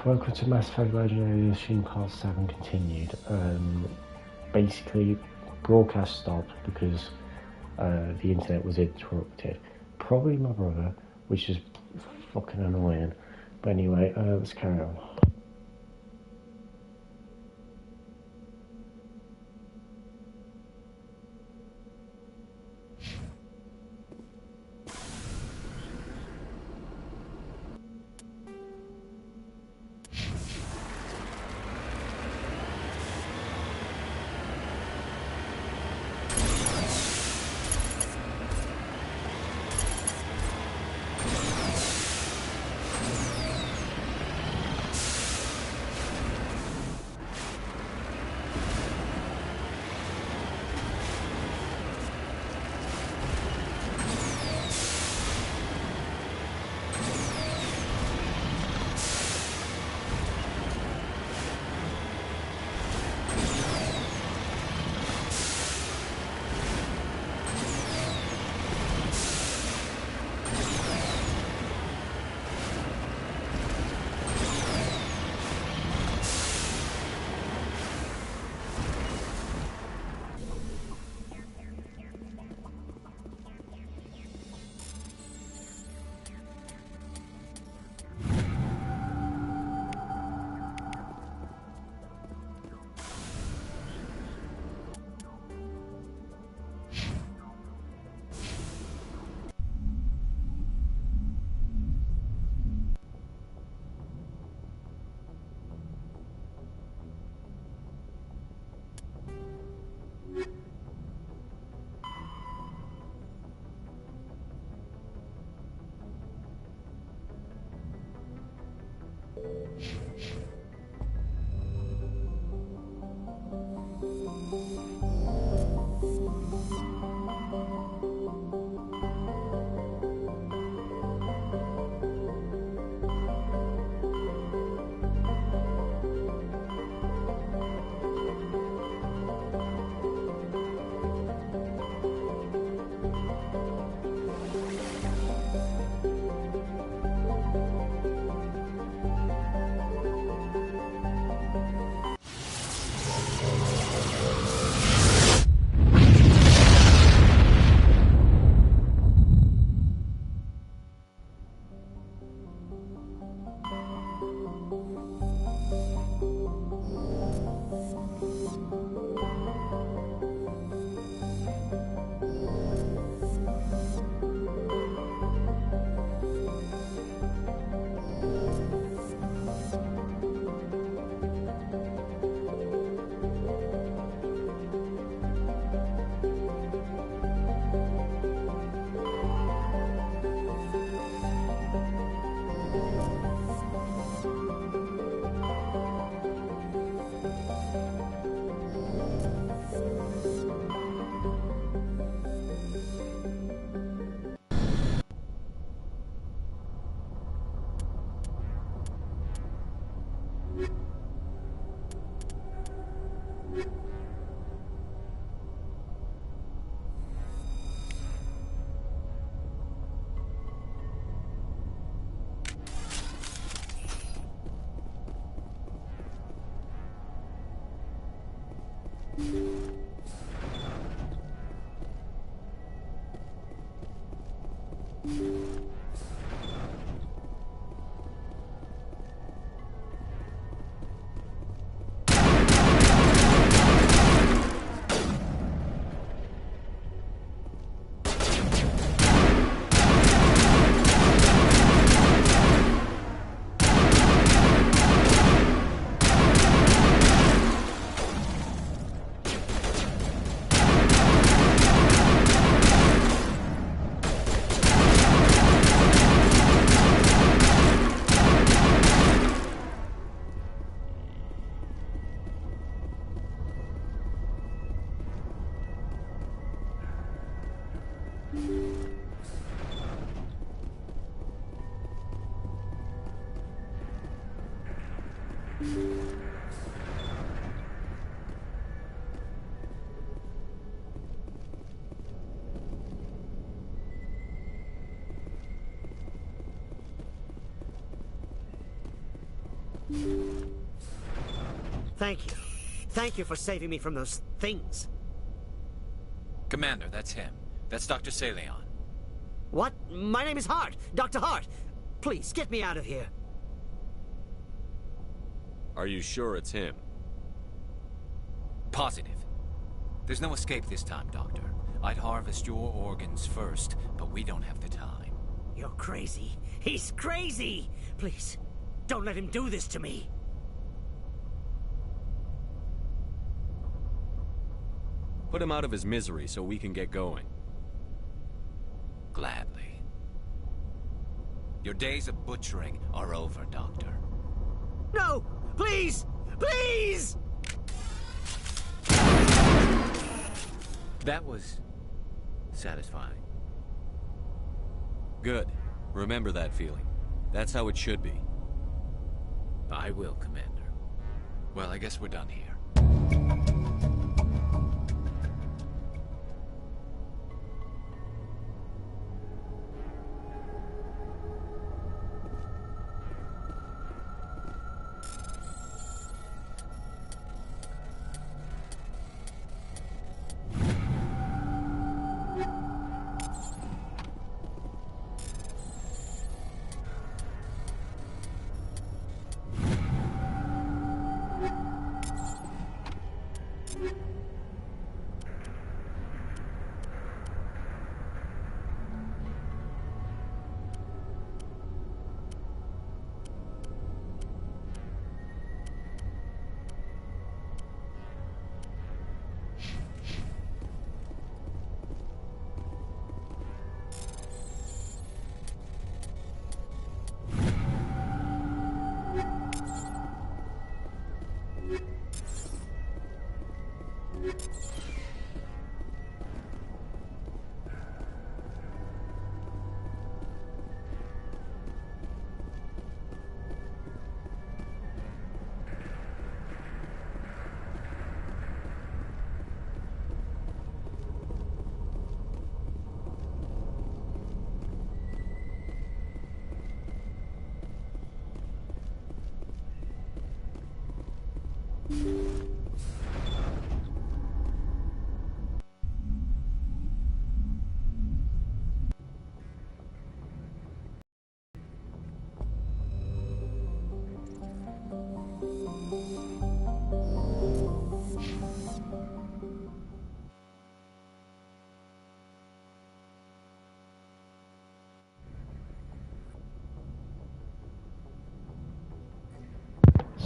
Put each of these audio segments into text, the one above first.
Welcome to Mass Effect Legendary Edition Part 7 continued. Basically, broadcast stopped because the internet was interrupted. Probably my brother, which is fucking annoying. But anyway, let's carry on. Thank you. Thank you for saving me from those things. Commander, that's him. That's Dr. Saleon. What? My name is Hart. Dr. Hart. Please, get me out of here. Are you sure it's him? Positive. There's no escape this time, Doctor. I'd harvest your organs first, but we don't have the time. You're crazy. He's crazy! Please, don't let him do this to me. Put him out of his misery so we can get going. Gladly. Your days of butchering are over, Doctor. No! Please! Please! That was satisfying. Good. Remember that feeling. That's how it should be. I will, Commander. Well, I guess we're done here.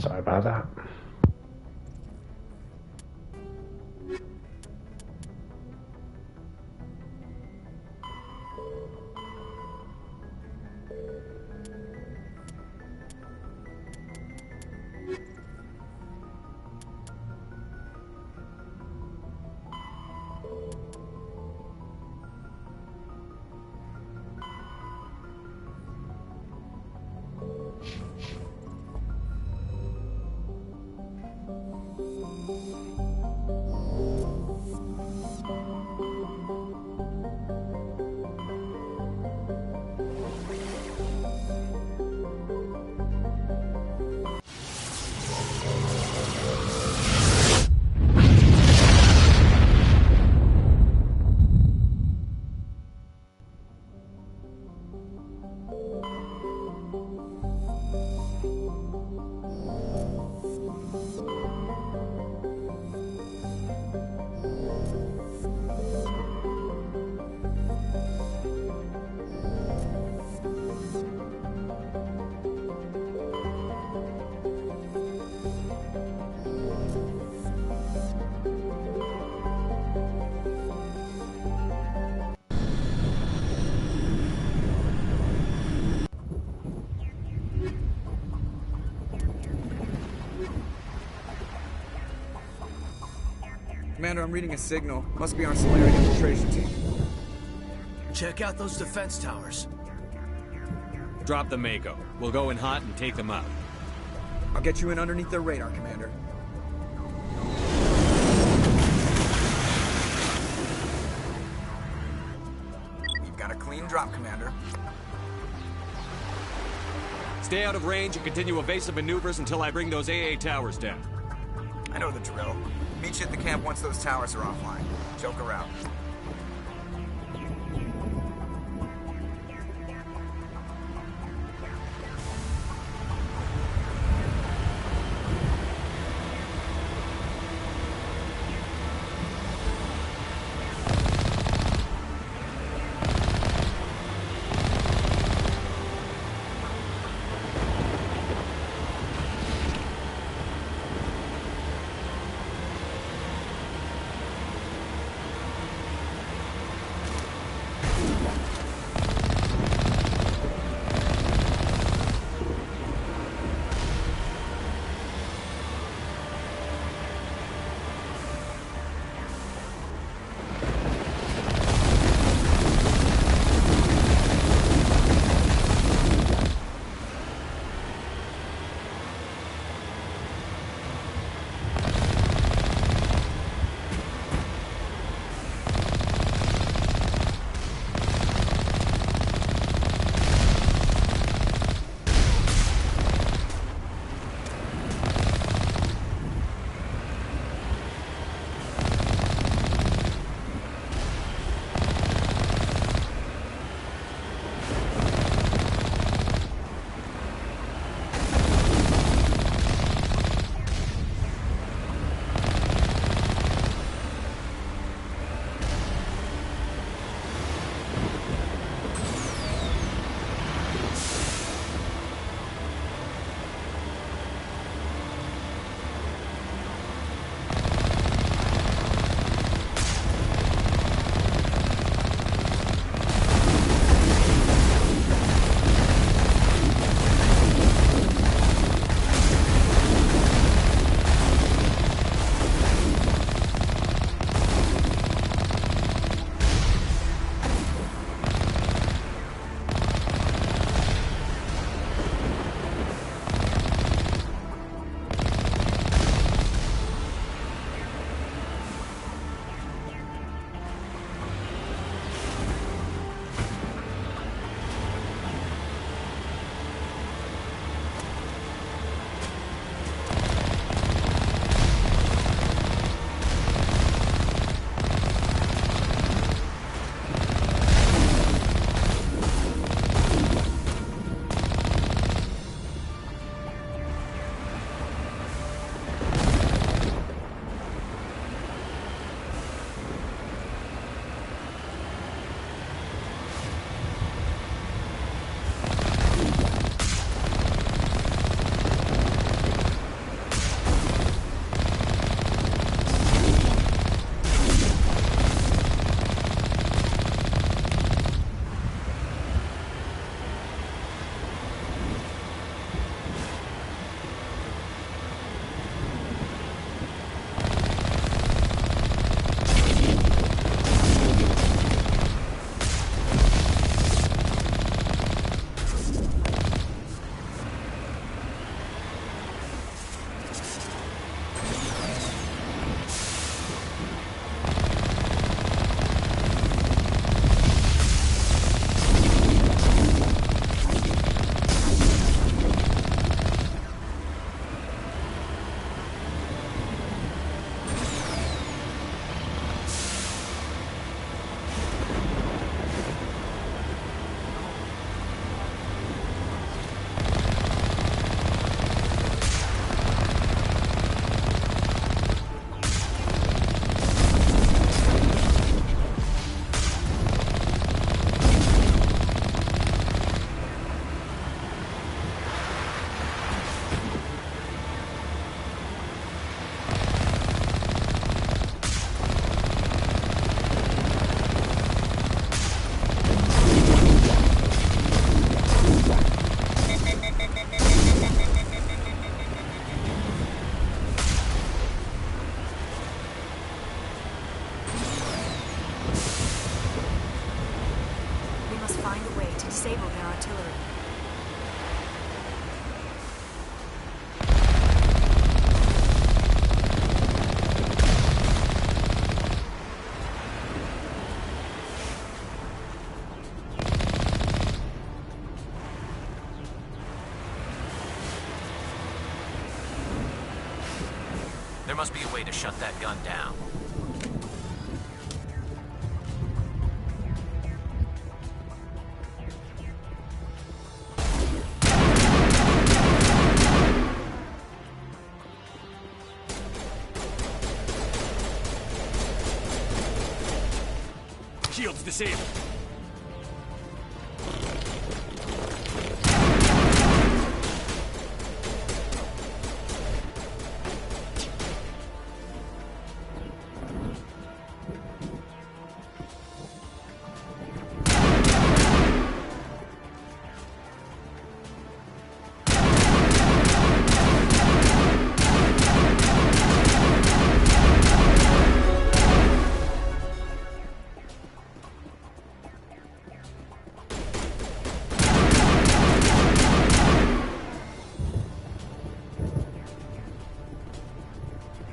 Sorry about that. Commander, I'm reading a signal. Must be our Solarian infiltration team. Check out those defense towers. Drop the Mako. We'll go in hot and take them out. I'll get you in underneath their radar, Commander. We've got a clean drop, Commander. Stay out of range and continue evasive maneuvers until I bring those AA towers down. I know the drill. Meet you at the camp once those towers are offline. Joke around. must be a way to shut that gun down. Shield's disabled.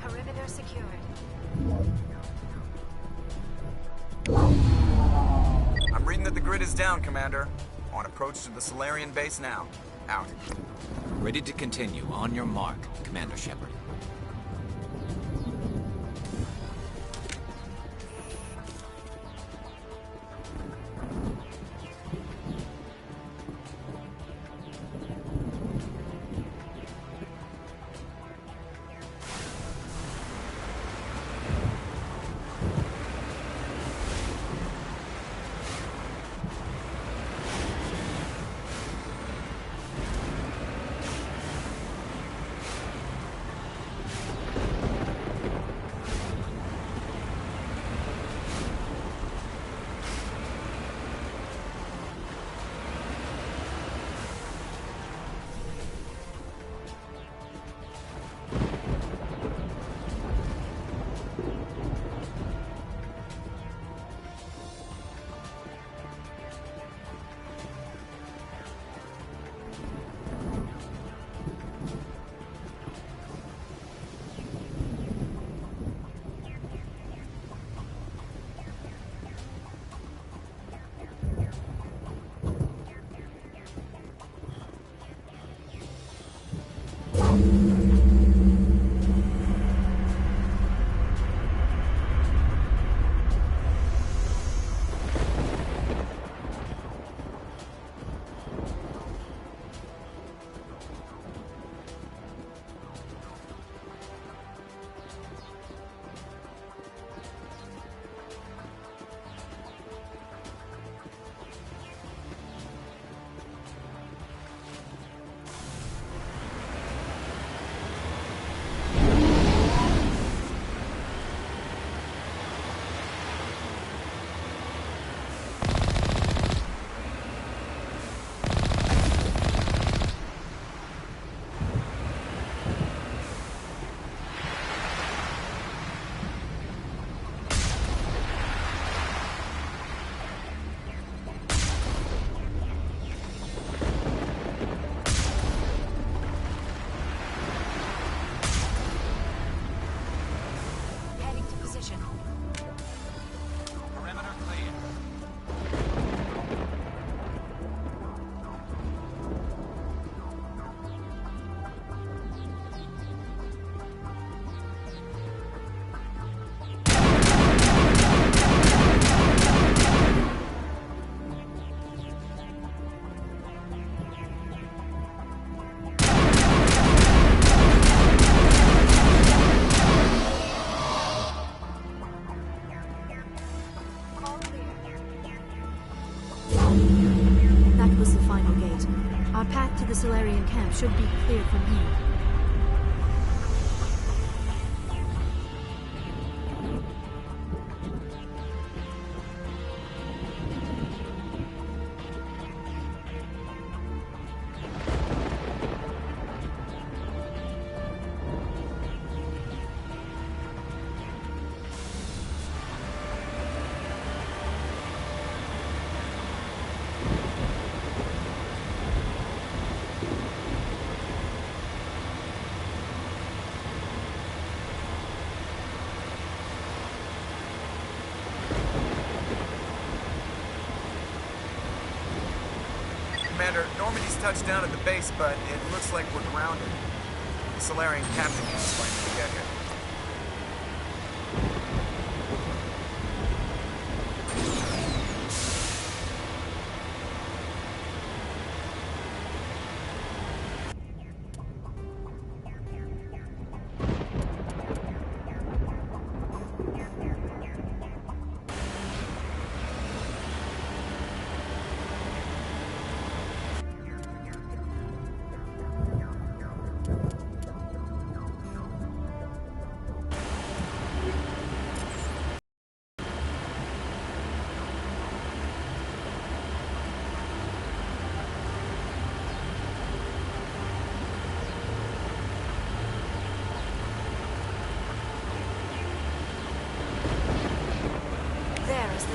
Perimeter secured. I'm reading that the grid is down, Commander. On approach to the Solarian base now. Out. Ready to continue. On your mark, Commander Shepard. The Solarian camp should be cleared from here. Commander, Normandy's touched down at the base, but it looks like we're grounded. The Solarian captain can explain when we get here.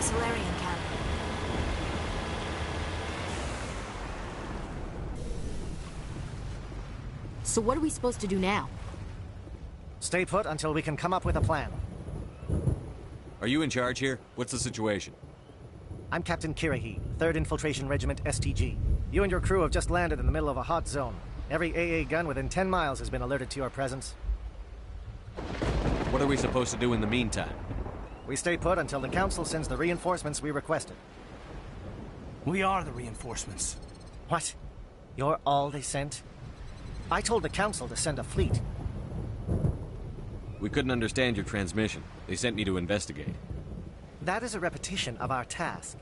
the Solarian camp. So what are we supposed to do now? Stay put until we can come up with a plan. Are you in charge here? What's the situation? I'm Captain Kirahi, 3rd Infiltration Regiment STG. You and your crew have just landed in the middle of a hot zone. Every AA gun within 10 miles has been alerted to your presence. What are we supposed to do in the meantime? We stay put until the Council sends the reinforcements we requested. We are the reinforcements. What? You're all they sent? I told the Council to send a fleet. We couldn't understand your transmission. They sent me to investigate. That is a repetition of our task.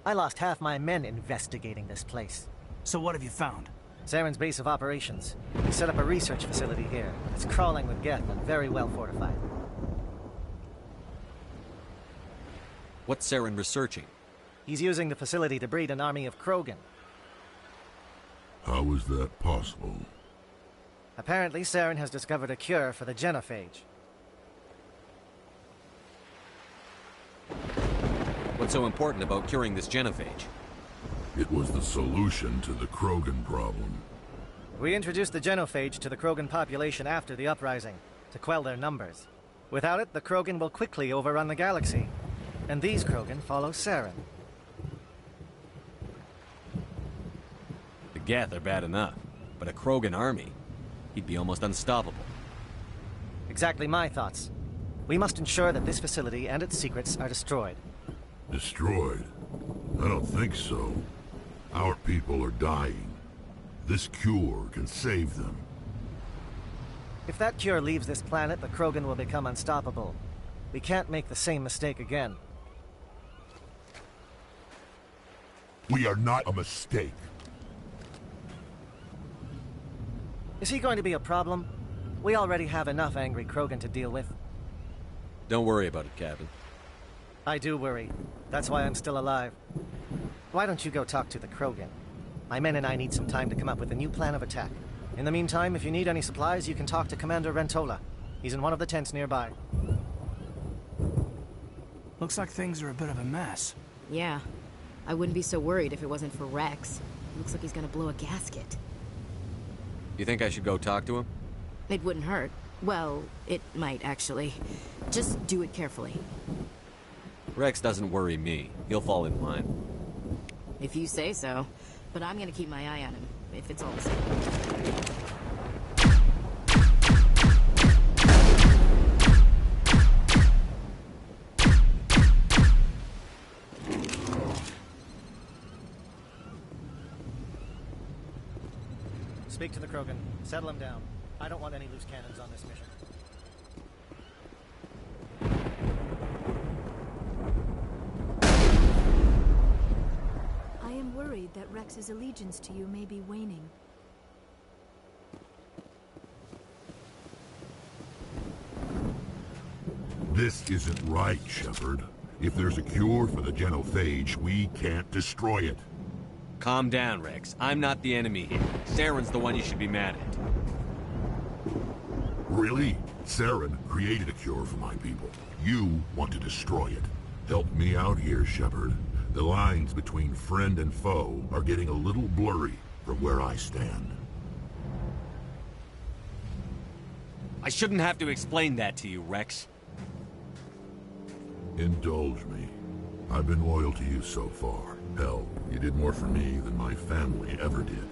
I lost half my men investigating this place. So what have you found? Saren's base of operations. He set up a research facility here. It's crawling with Geth and very well fortified. What's Saren researching? He's using the facility to breed an army of Krogan. How is that possible? Apparently, Saren has discovered a cure for the genophage. What's so important about curing this genophage? It was the solution to the Krogan problem. We introduced the genophage to the Krogan population after the uprising, to quell their numbers. Without it, the Krogan will quickly overrun the galaxy. And these Krogan follow Saren. The Geth are bad enough, but a Krogan army? He'd be almost unstoppable. Exactly my thoughts. We must ensure that this facility and its secrets are destroyed. Destroyed? I don't think so. Our people are dying. This cure can save them. If that cure leaves this planet, the Krogan will become unstoppable. We can't make the same mistake again. We are not a mistake. Is he going to be a problem? We already have enough angry Krogan to deal with. Don't worry about it, Captain. I do worry. That's why I'm still alive. Why don't you go talk to the Krogan? My men and I need some time to come up with a new plan of attack. In the meantime, if you need any supplies, you can talk to Commander Rentola. He's in one of the tents nearby. Looks like things are a bit of a mess. Yeah. I wouldn't be so worried if it wasn't for Rex. Looks like he's gonna blow a gasket. You think I should go talk to him? It wouldn't hurt. Well, it might, actually. Just do it carefully. Rex doesn't worry me. He'll fall in line. If you say so. But I'm gonna keep my eye on him, if it's all the same. Speak to the Krogan. Settle him down. I don't want any loose cannons on this mission. I am worried that Rex's allegiance to you may be waning. This isn't right, Shepard. If there's a cure for the genophage, we can't destroy it. Calm down, Rex. I'm not the enemy here. Saren's the one you should be mad at. Really? Saren created a cure for my people. You want to destroy it. Help me out here, Shepard. The lines between friend and foe are getting a little blurry from where I stand. I shouldn't have to explain that to you, Rex. Indulge me. I've been loyal to you so far. Hell, you did more for me than my family ever did.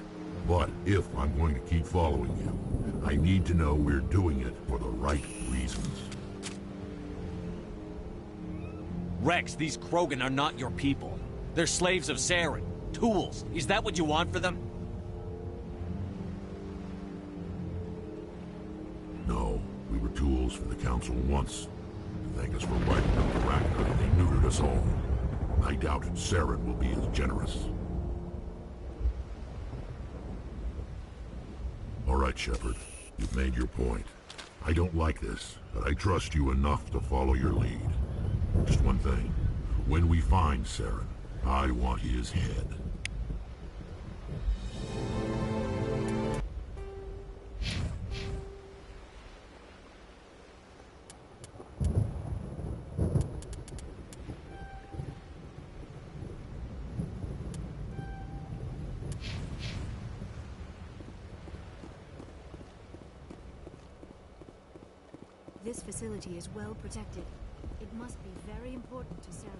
But if I'm going to keep following you, I need to know we're doing it for the right reasons. Rex, these Krogan are not your people. They're slaves of Saren. Tools. Is that what you want for them? No, we were tools for the Council once. To thank us for wiping out the Rachni, they neutered us all. I doubt Saren will be as generous. All right, Shepard. You've made your point. I don't like this, but I trust you enough to follow your lead. Just one thing. When we find Saren, I want his head. This facility is well protected. It must be very important to Sarah.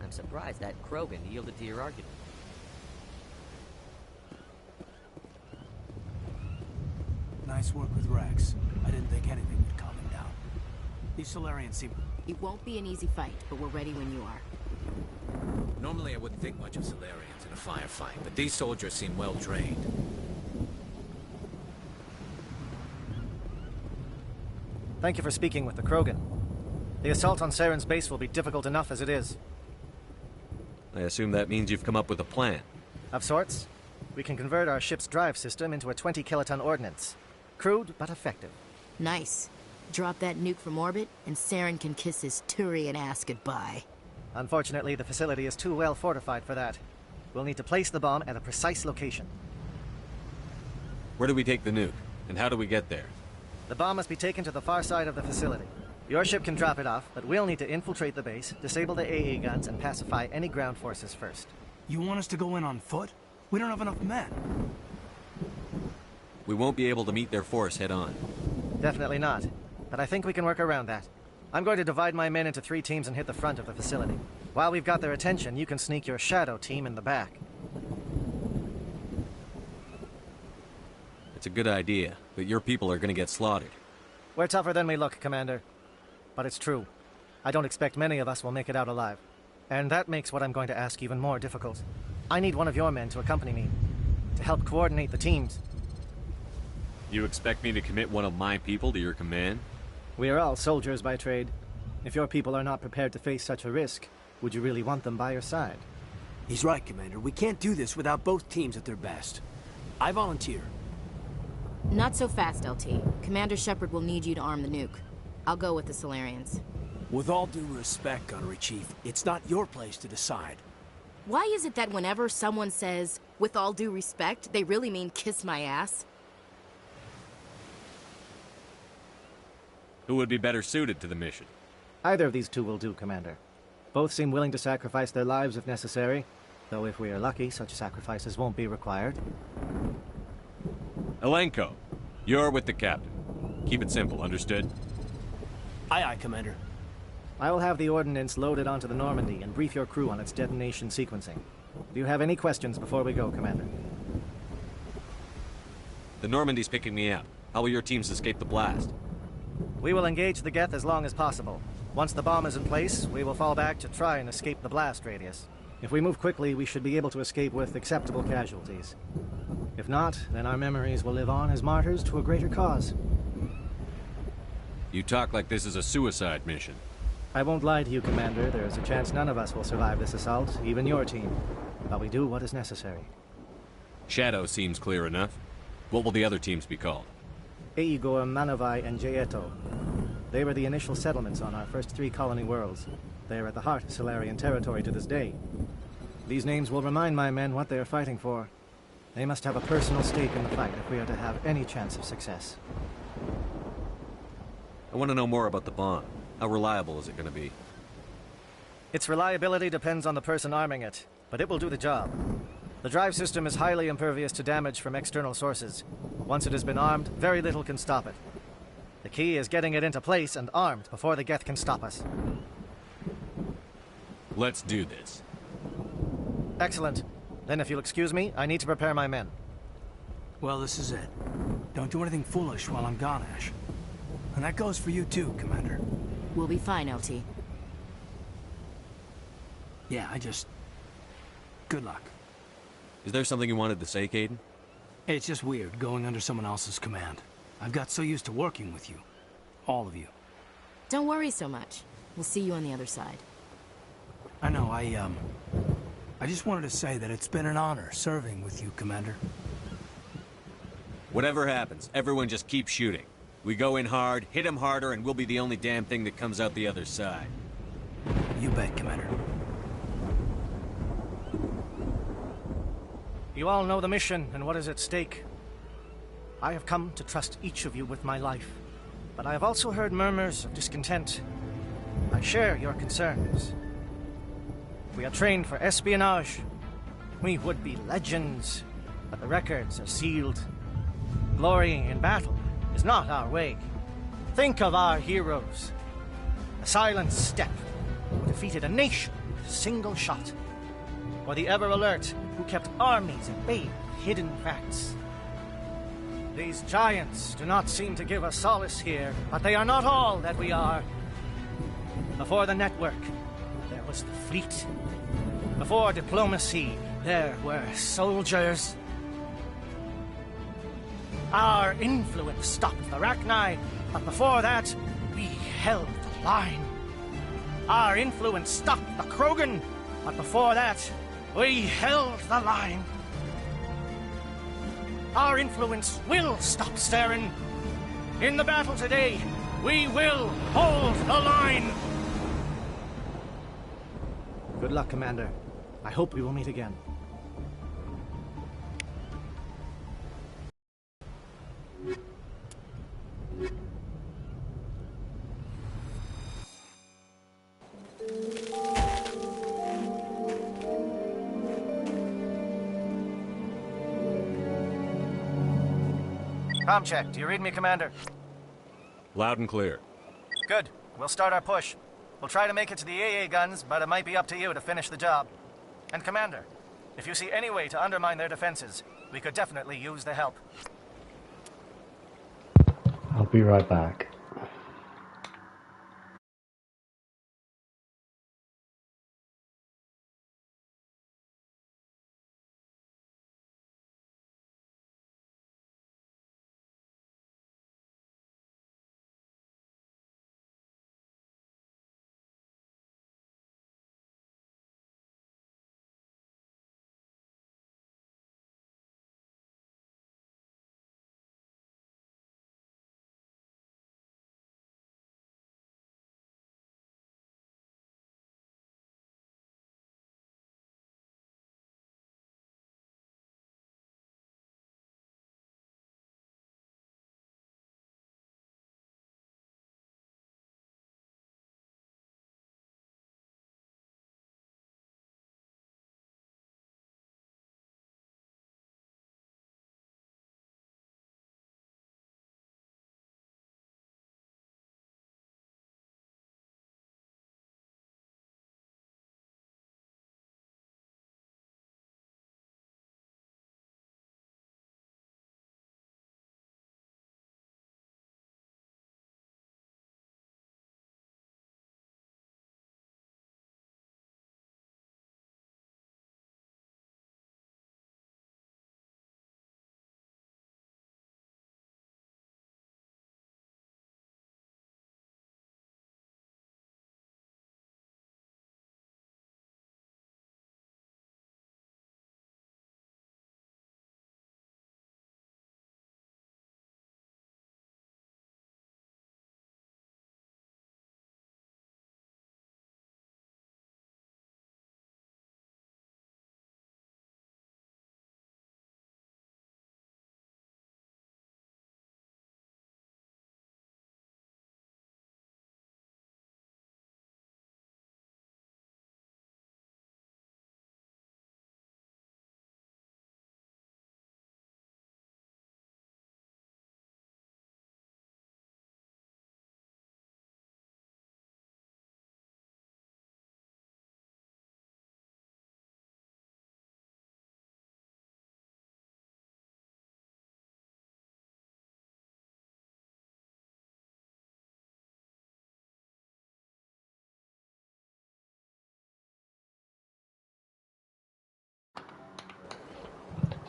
I'm surprised that Krogan yielded to your argument. Nice work with Rex. I didn't think anything would calm him down. These Solarians seem... It won't be an easy fight, but we're ready when you are. Normally I wouldn't think much of Solarians in a firefight, but these soldiers seem well trained. Thank you for speaking with the Krogan. The assault on Saren's base will be difficult enough as it is. I assume that means you've come up with a plan. Of sorts. We can convert our ship's drive system into a 20-kiloton ordnance. Crude, but effective. Nice. Drop that nuke from orbit, and Saren can kiss his Turian ass goodbye. Unfortunately, the facility is too well fortified for that. We'll need to place the bomb at a precise location. Where do we take the nuke? And how do we get there? The bomb must be taken to the far side of the facility. Your ship can drop it off, but we'll need to infiltrate the base, disable the AA guns, and pacify any ground forces first. You want us to go in on foot? We don't have enough men. We won't be able to meet their force head-on. Definitely not. But I think we can work around that. I'm going to divide my men into 3 teams and hit the front of the facility. While we've got their attention, you can sneak your shadow team in the back. It's a good idea, but your people are going to get slaughtered. We're tougher than we look, Commander. But it's true. I don't expect many of us will make it out alive. And that makes what I'm going to ask even more difficult. I need one of your men to accompany me, to help coordinate the teams. You expect me to commit one of my people to your command? We are all soldiers by trade. If your people are not prepared to face such a risk, would you really want them by your side? He's right, Commander. We can't do this without both teams at their best. I volunteer. Not so fast, LT. Commander Shepard will need you to arm the nuke. I'll go with the Solarians. With all due respect, Gunnery Chief, it's not your place to decide. Why is it that whenever someone says, with all due respect, they really mean kiss my ass? Who would be better suited to the mission? Either of these 2 will do, Commander. Both seem willing to sacrifice their lives if necessary, though if we are lucky, such sacrifices won't be required. Elenko, you're with the captain. Keep it simple, understood? Aye, aye, Commander. I will have the ordnance loaded onto the Normandy and brief your crew on its detonation sequencing. Do you have any questions before we go, Commander? The Normandy's picking me up. How will your teams escape the blast? We will engage the Geth as long as possible. Once the bomb is in place, we will fall back to try and escape the blast radius. If we move quickly, we should be able to escape with acceptable casualties. If not, then our memories will live on as martyrs to a greater cause. You talk like this is a suicide mission. I won't lie to you, Commander. There is a chance none of us will survive this assault, even your team. But we do what is necessary. Shadow seems clear enough. What will the other teams be called? Igor, Manovai, and Jaeto. They were the initial settlements on our first 3 colony worlds. They are at the heart of Solarian territory to this day. These names will remind my men what they are fighting for. They must have a personal stake in the fight if we are to have any chance of success. I want to know more about the bomb. How reliable is it going to be? Its reliability depends on the person arming it, but it will do the job. The drive system is highly impervious to damage from external sources. Once it has been armed, very little can stop it. The key is getting it into place and armed before the Geth can stop us. Let's do this. Excellent. Then if you'll excuse me, I need to prepare my men. Well, this is it. Don't do anything foolish while I'm gone, Ash. And that goes for you too, Commander. We'll be fine, LT. Yeah, good luck. Is there something you wanted to say, Caden? It's just weird, going under someone else's command. I've got so used to working with you. All of you. Don't worry so much. We'll see you on the other side. I know, I just wanted to say that it's been an honor serving with you, Commander. Whatever happens, everyone just keep shooting. We go in hard, hit them harder, and we'll be the only damn thing that comes out the other side. You bet, Commander. You all know the mission and what is at stake. I have come to trust each of you with my life, but I have also heard murmurs of discontent. I share your concerns. We are trained for espionage. We would be legends, but the records are sealed. Glorying in battle is not our way. Think of our heroes. The silent step who defeated a nation with a single shot. Or the ever-alert who kept armies at bay with hidden facts. These giants do not seem to give us solace here, but they are not all that we are. Before the network, there was the fleet. Before diplomacy, there were soldiers. Our influence stopped the Rachni, but before that, we held the line. Our influence stopped the Krogan, but before that, we held the line. Our influence will stop Saren. In the battle today, we will hold the line. Good luck, Commander. I hope we will meet again. Comm check. Do you read me, Commander? Loud and clear. Good. We'll start our push. We'll try to make it to the AA guns, but it might be up to you to finish the job. And Commander, if you see any way to undermine their defenses, we could definitely use the help. I'll be right back.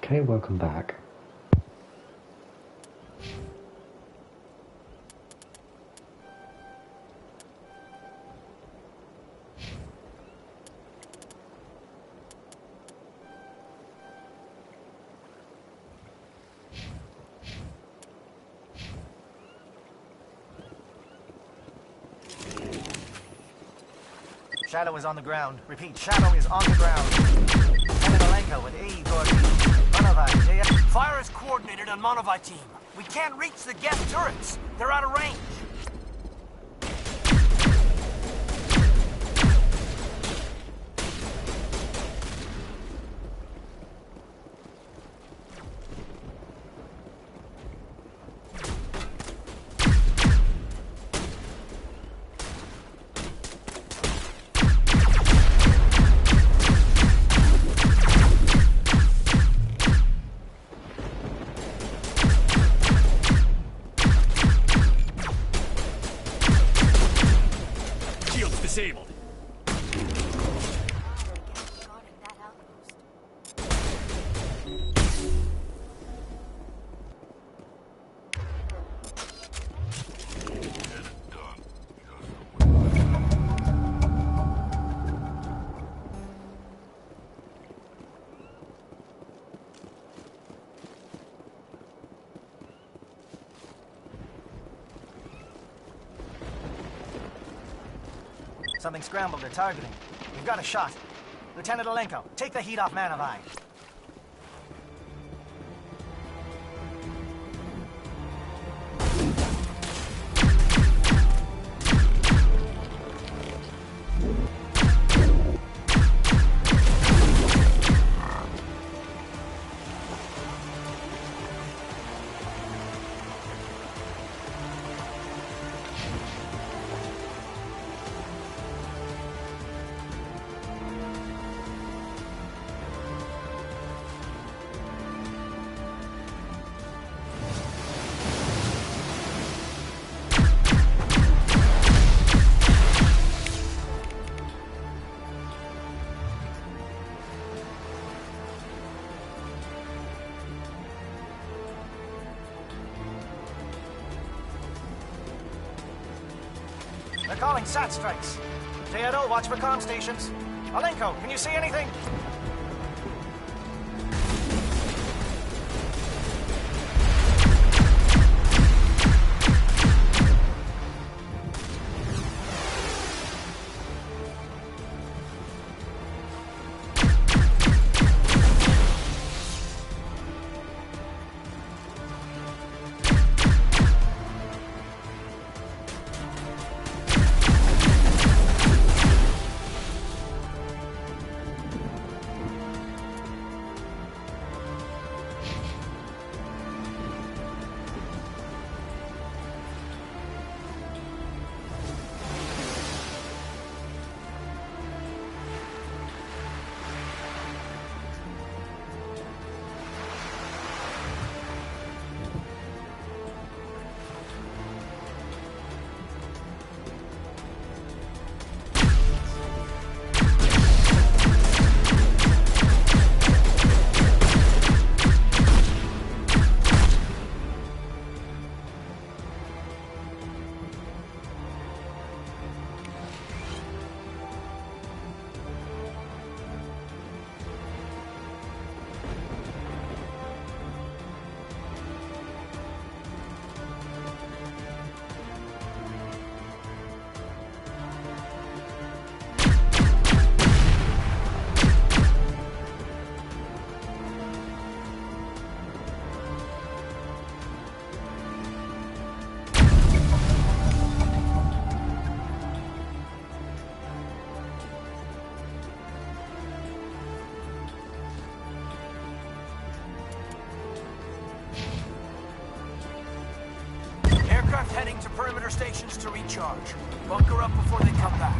Okay, welcome back. Shadow is on the ground. Repeat, Shadow is on the ground. Lieutenant Alenko with A. Gordon. Monovite, Fire is coordinated on Monovite team. We can't reach the guest turrets. They're out of range. Something scrambled their targeting. We've got a shot. Lieutenant Alenko, take the heat off Man of Eye. They're calling SAT strikes. Teodo, watch for comm stations. Alenko, can you see anything? Heading to perimeter stations to recharge. Bunker up before they come back.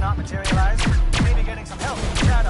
not materialize, you may be getting some help from Shadow.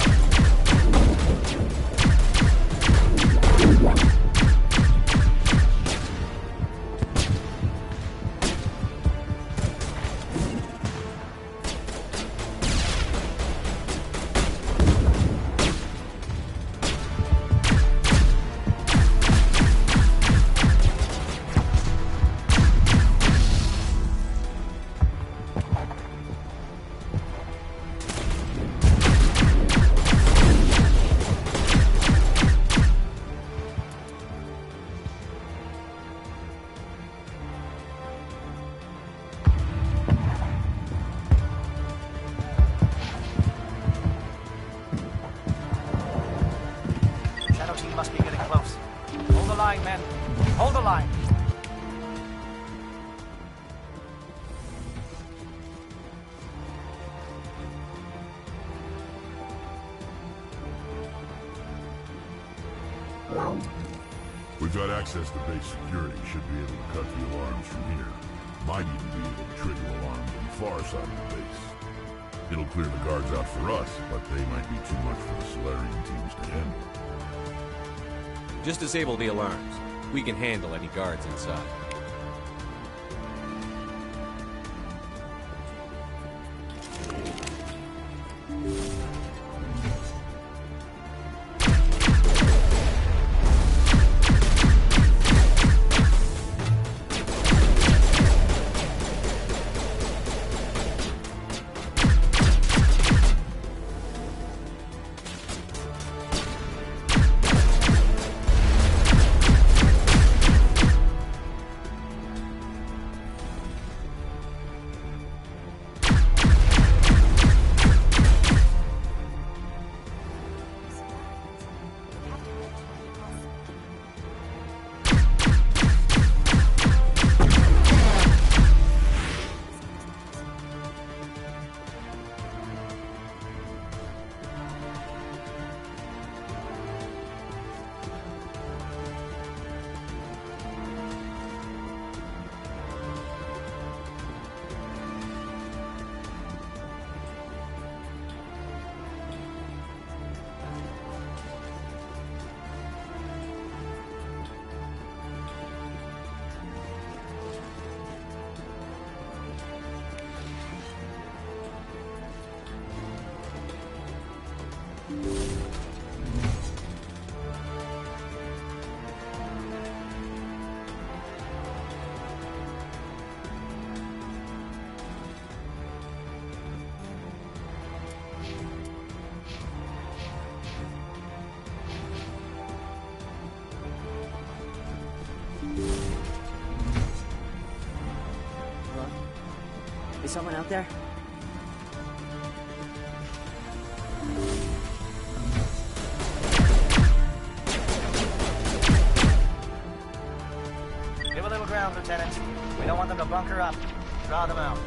Shadow team must be getting close. Hold the line, men. Hold the line. We've got access to base security. Should be able to cut the alarms from here. Might even be able to trigger alarms on the far side of the base. It'll clear the guards out for us, but they might be too much for the Solarian teams to handle. Just disable the alarms. We can handle any guards inside. Is someone out there? Give a little ground, Lieutenant. We don't want them to bunker up. Draw them out.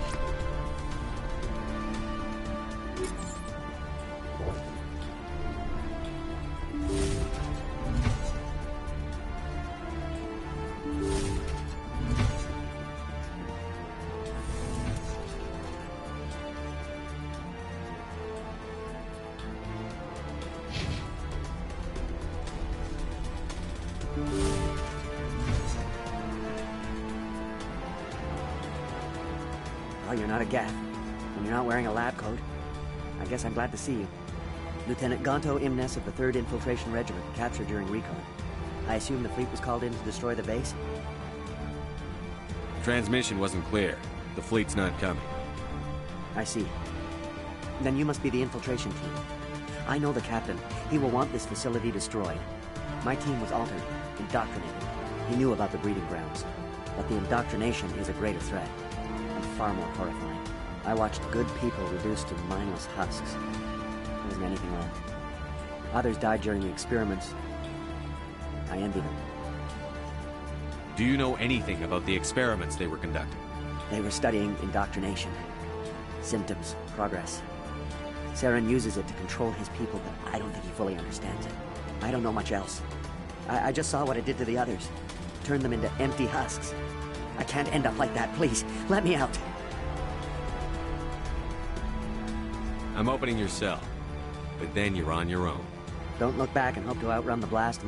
Well, you're not a Gath, and you're not wearing a lab coat. I guess I'm glad to see you. Lieutenant Gonto Imnes of the 3rd Infiltration Regiment, captured during recon. I assume the fleet was called in to destroy the base? Transmission wasn't clear. The fleet's not coming. I see. Then you must be the infiltration team. I know the captain. He will want this facility destroyed. My team was altered, indoctrinated. He knew about the breeding grounds. But the indoctrination is a greater threat, and far more horrifying. I watched good people reduced to mindless husks. There wasn't anything left. Others died during the experiments. I envy them. Do you know anything about the experiments they were conducting? They were studying indoctrination. Symptoms, progress. Saren uses it to control his people, but I don't think he fully understands it. I don't know much else. I just saw what it did to the others. Turned them into empty husks. I can't end up like that, please. Let me out. I'm opening your cell. But then you're on your own. Don't look back and hope to outrun the blast,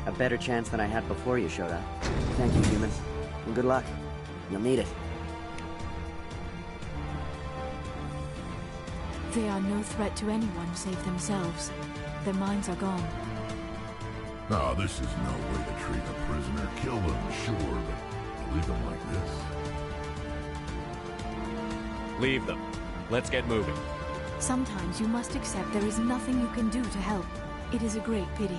A better chance than I had before you showed up. Thank you, human. And good luck. You'll need it. They are no threat to anyone save themselves. Their minds are gone. No, this is no way to treat a prisoner. Kill them, sure, but leave them like this. Leave them. Let's get moving. Sometimes you must accept there is nothing you can do to help. It is a great pity.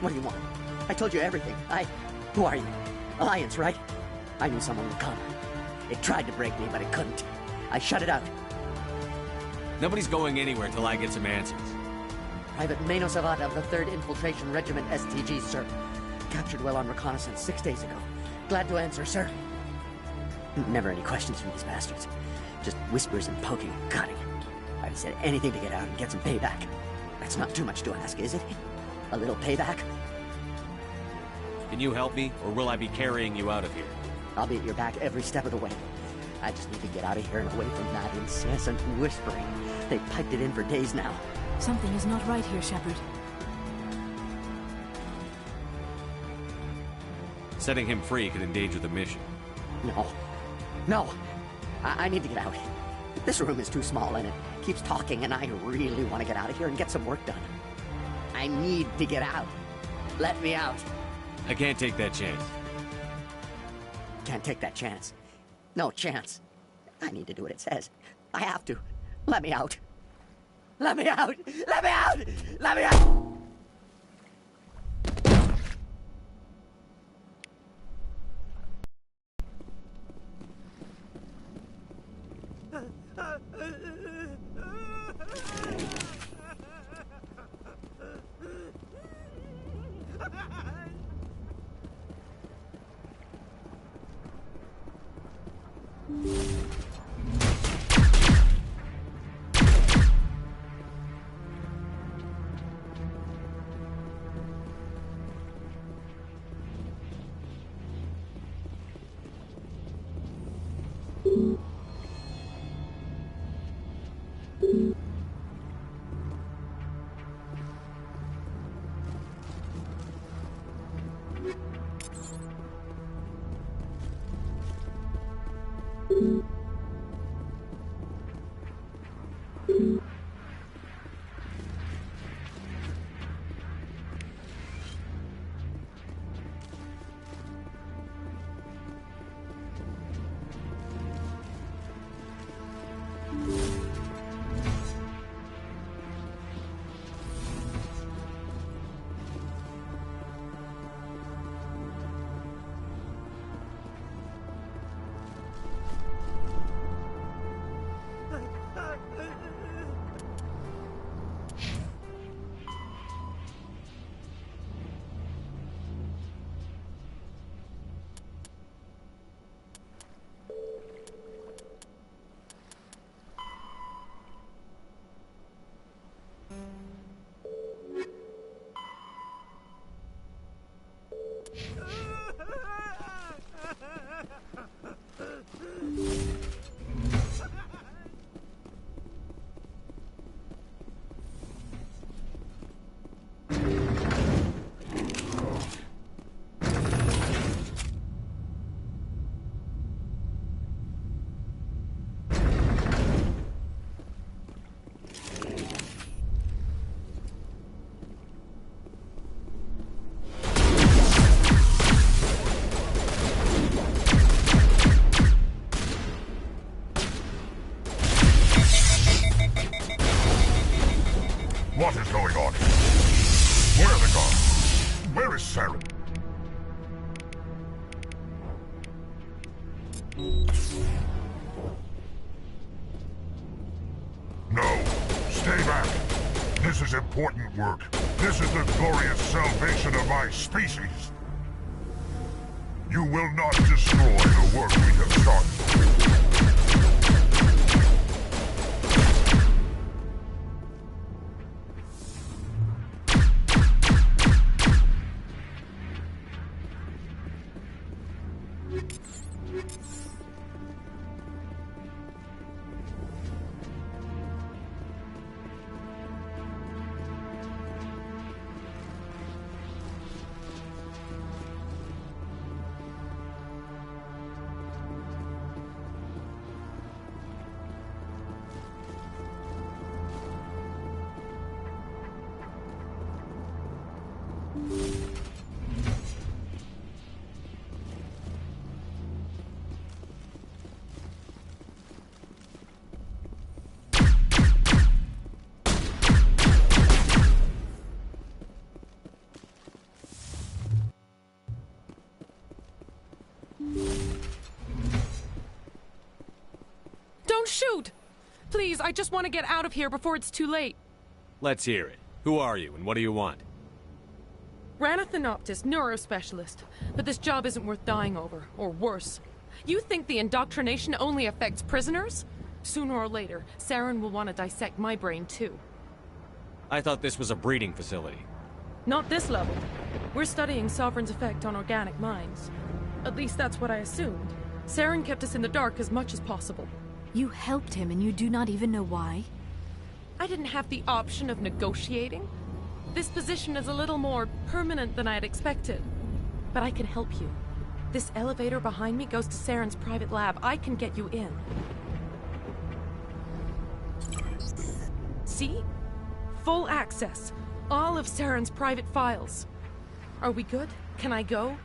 What do you want? I told you everything. Who are you? Alliance, right? I knew someone would come. It tried to break me, but it couldn't. I shut it out. Nobody's going anywhere till I get some answers. Private Mano Savat of the 3rd Infiltration Regiment STG, sir. Captured while on reconnaissance 6 days ago. Glad to answer, sir. Never any questions from these bastards. Just whispers and poking and cutting. I'd have said anything to get out and get some payback. That's not too much to ask, is it? A little payback? Can you help me, or will I be carrying you out of here? I'll be at your back every step of the way. I just need to get out of here and away from that incessant whispering. They've piped it in for days now. Something is not right here, Shepard. Setting him free could endanger the mission. No. I need to get out. This room is too small and it keeps talking, and I really want to get out of here and get some work done. I need to get out. Let me out. I can't take that chance. Can't take that chance. No chance. I need to do what it says. I have to. Let me out. Let me out! Let me out! Let me out! Saren. No, stay back. This is important work. This is the glorious salvation of my species. You will not destroy the work we have started. Don't shoot! Please, I just want to get out of here before it's too late. Let's hear it. Who are you, and what do you want? Ranathanoptis, neurospecialist. But this job isn't worth dying over, or worse. You think the indoctrination only affects prisoners? Sooner or later, Saren will want to dissect my brain too. I thought this was a breeding facility. Not this level. We're studying Sovereign's effect on organic minds. At least that's what I assumed. Saren kept us in the dark as much as possible. You helped him and you do not even know why? I didn't have the option of negotiating. This position is a little more permanent than I had expected. But I can help you. This elevator behind me goes to Saren's private lab. I can get you in. See? Full access. All of Saren's private files. Are we good? Can I go?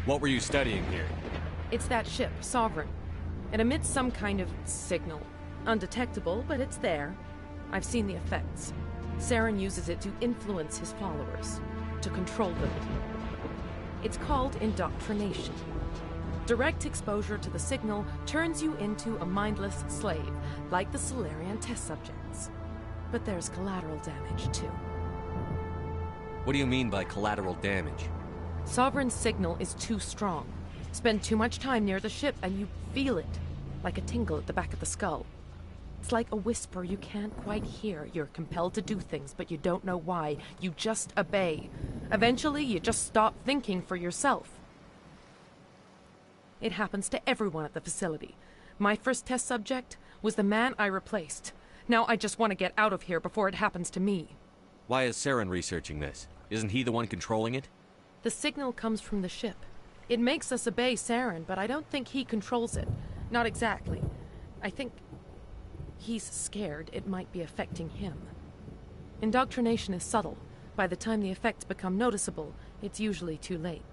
What were you studying here? It's that ship, Sovereign. It emits some kind of signal. Undetectable, but it's there. I've seen the effects. Saren uses it to influence his followers, to control them. It's called indoctrination. Direct exposure to the signal turns you into a mindless slave, like the Solarian test subjects. But there's collateral damage, too. What do you mean by collateral damage? Sovereign's signal is too strong. Spend too much time near the ship and you feel it, like a tingle at the back of the skull. It's like a whisper you can't quite hear. You're compelled to do things, but you don't know why. You just obey. Eventually, you just stop thinking for yourself. It happens to everyone at the facility. My first test subject was the man I replaced. Now I just want to get out of here before it happens to me. Why is Saren researching this? Isn't he the one controlling it? The signal comes from the ship. It makes us obey Saren, but I don't think he controls it. Not exactly. I think he's scared it might be affecting him. Indoctrination is subtle. By the time the effects become noticeable, it's usually too late.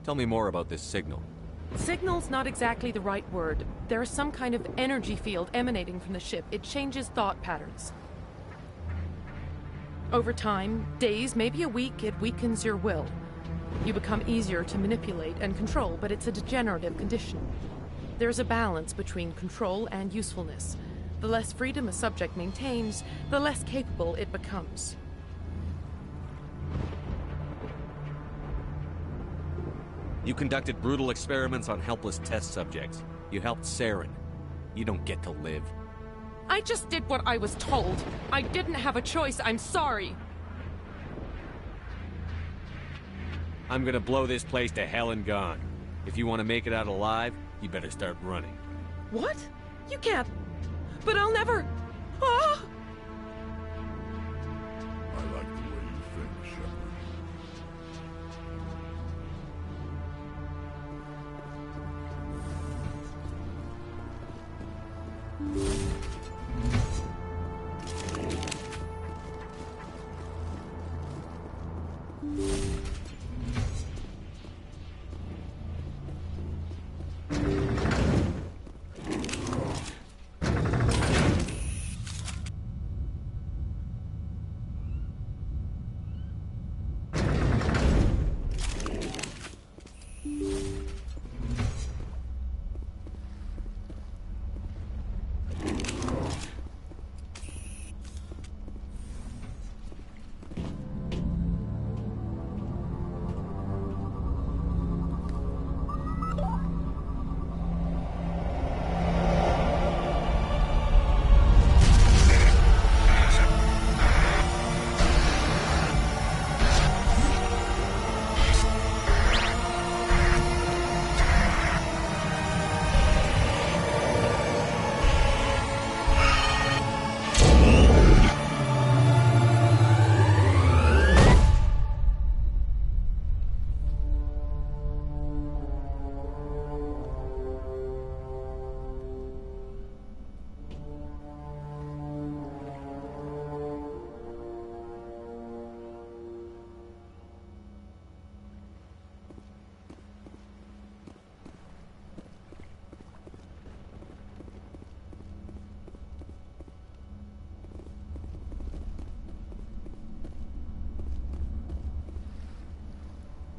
Tell me more about this signal. Signal's not exactly the right word. There is some kind of energy field emanating from the ship. It changes thought patterns. Over time, days, maybe a week, it weakens your will. You become easier to manipulate and control, but it's a degenerative condition. There's a balance between control and usefulness. The less freedom a subject maintains, the less capable it becomes. You conducted brutal experiments on helpless test subjects. You helped Saren. You don't get to live. I just did what I was told. I didn't have a choice. I'm sorry. I'm gonna blow this place to hell and gone. If you want to make it out alive, you better start running. What? You can't. But I'll never. Ah! I like the way you think, Shepard.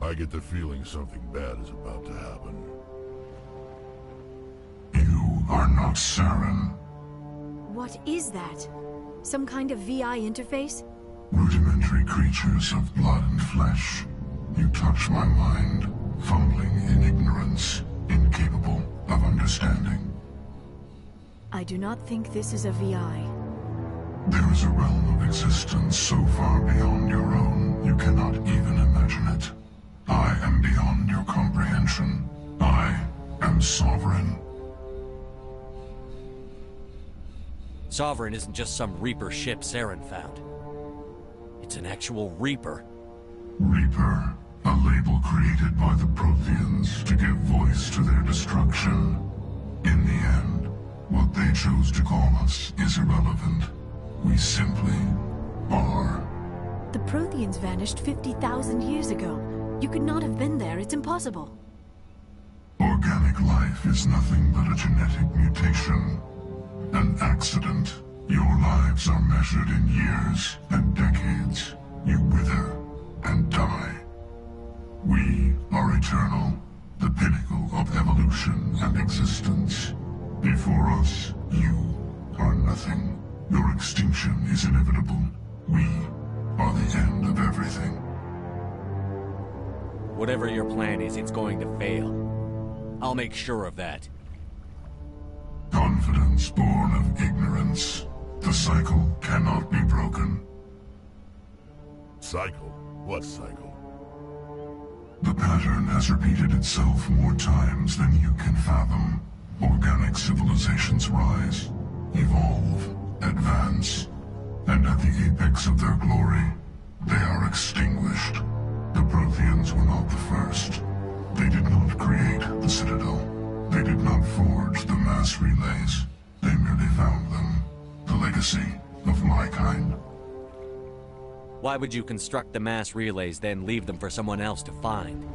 I get the feeling something bad is about to happen. You are not Saren. What is that? Some kind of VI interface? Rudimentary creatures of blood and flesh. You touch my mind, fumbling in ignorance, incapable of understanding. I do not think this is a VI. There is a realm of existence so far beyond your own, you cannot even imagine it. I am beyond your comprehension. I am sovereign. Sovereign isn't just some Reaper ship Saren found. It's an actual Reaper. Reaper, a label created by the Protheans to give voice to their destruction. In the end, what they chose to call us is irrelevant. We simply are. The Protheans vanished 50,000 years ago. You could not have been there. It's impossible. Organic life is nothing but a genetic mutation. An accident. Your lives are measured in years and decades. You wither and die. We are eternal, the pinnacle of evolution and existence. Before us, you are nothing. Your extinction is inevitable. We are the end of everything. Whatever your plan is, it's going to fail. I'll make sure of that. Confidence born of ignorance. The cycle cannot be broken. Cycle? What cycle? The pattern has repeated itself more times than you can fathom. Organic civilizations rise, evolve, advance, and at the apex of their glory, they are extinguished. The Protheans were not the first. They did not create the Citadel. They did not forge the mass relays. They merely found them. The legacy of my kind. Why would you construct the mass relays, then leave them for someone else to find?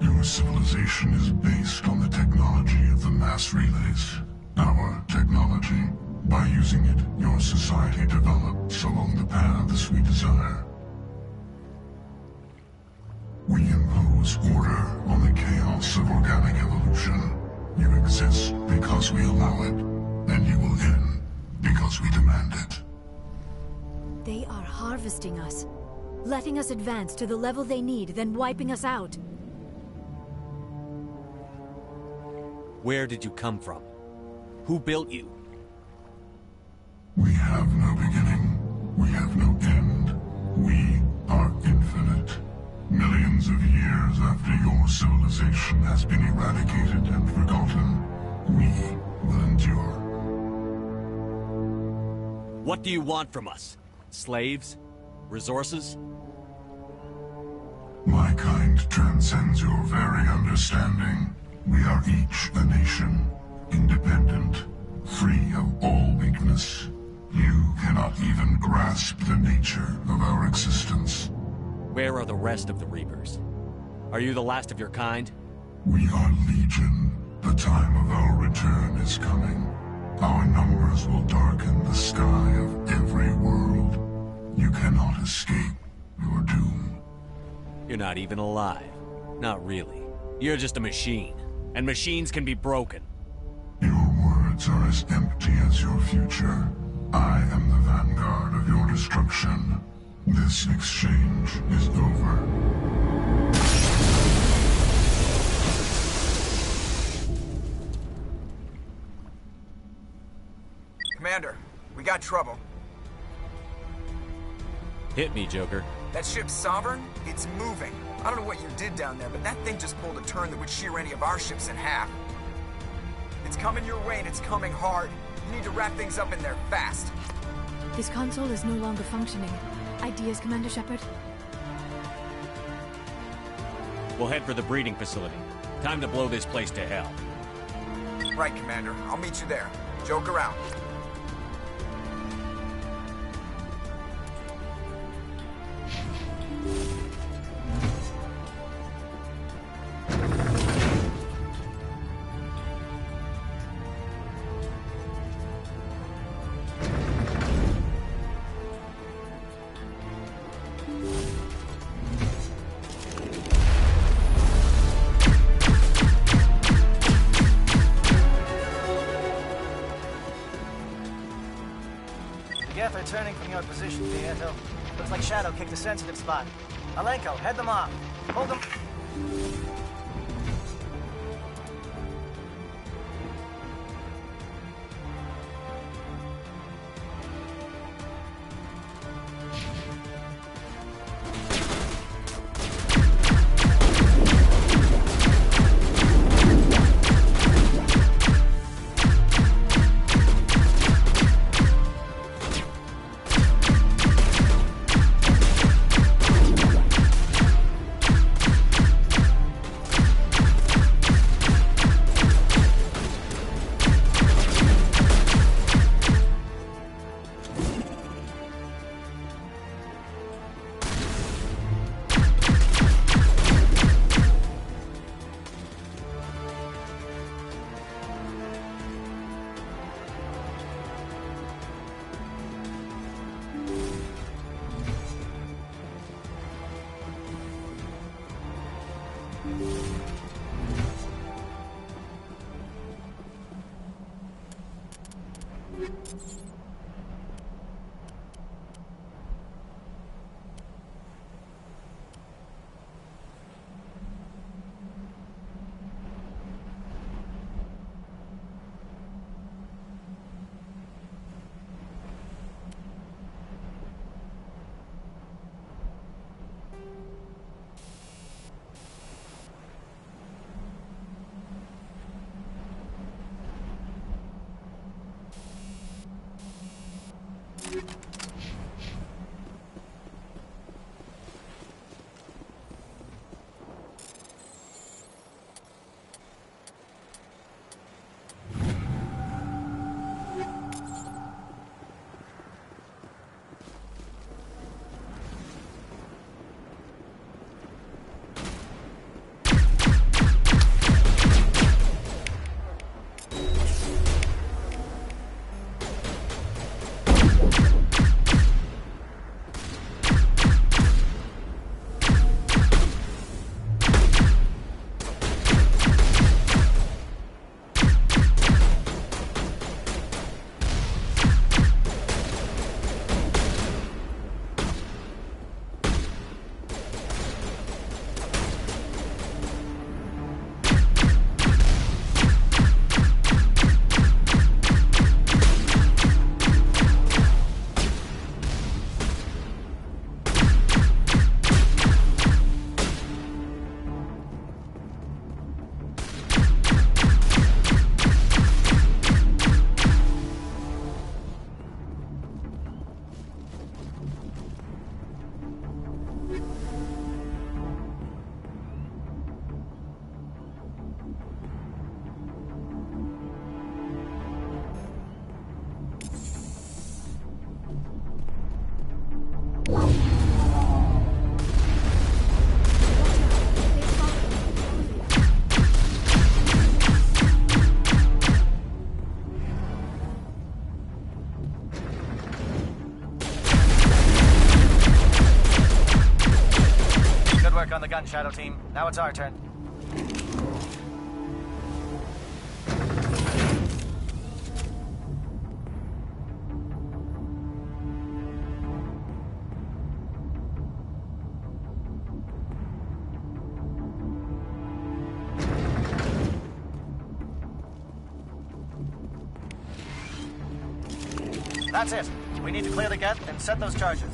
Your civilization is based on the technology of the mass relays. Our technology. By using it, your society develops along the paths we desire. We impose order on the chaos of organic evolution. You exist because we allow it, and you will end because we demand it. They are harvesting us, letting us advance to the level they need, then wiping us out. Where did you come from? Who built you? We have no beginning. We have no end. We are infinite. Millions of years after your civilization has been eradicated and forgotten, we will endure. What do you want from us? Slaves? Resources? My kind transcends your very understanding. We are each a nation, independent, free of all weakness. You cannot even grasp the nature of our existence. Where are the rest of the Reapers? Are you the last of your kind? We are Legion. The time of our return is coming. Our numbers will darken the sky of every world. You cannot escape your doom. You're not even alive. Not really. You're just a machine. And machines can be broken. Your words are as empty as your future. I am the vanguard of your destruction. This exchange is over. Commander, we got trouble. Hit me, Joker. That ship's Sovereign? It's moving. I don't know what you did down there, but that thing just pulled a turn that would shear any of our ships in half. It's coming your way, and it's coming hard. You need to wrap things up in there fast. This console is no longer functioning. Ideas, Commander Shepard? We'll head for the breeding facility. Time to blow this place to hell. Right, Commander. I'll meet you there. Joke around. position, Pietro. Looks like Shadow kicked a sensitive spot. Alenko, head them off. Hold them. On the gun, Shadow Team. Now it's our turn. That's it. We need to clear the gate and set those charges.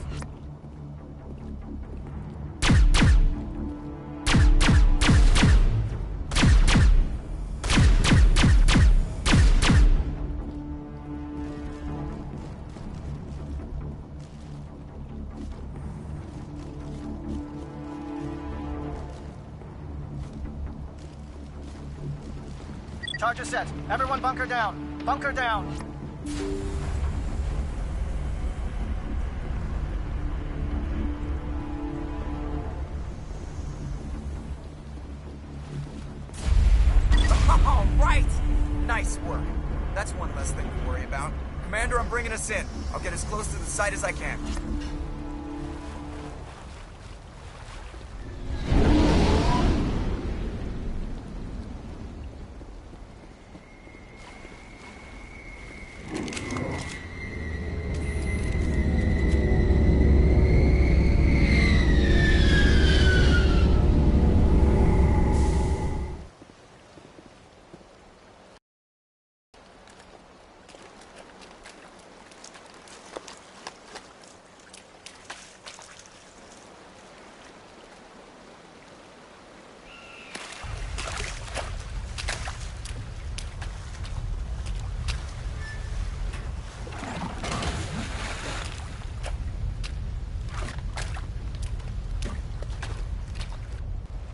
Charges set. Everyone bunker down. Bunker down. All right! Nice work. That's one less thing to worry about. Commander, I'm bringing us in. I'll get as close to the site as I can.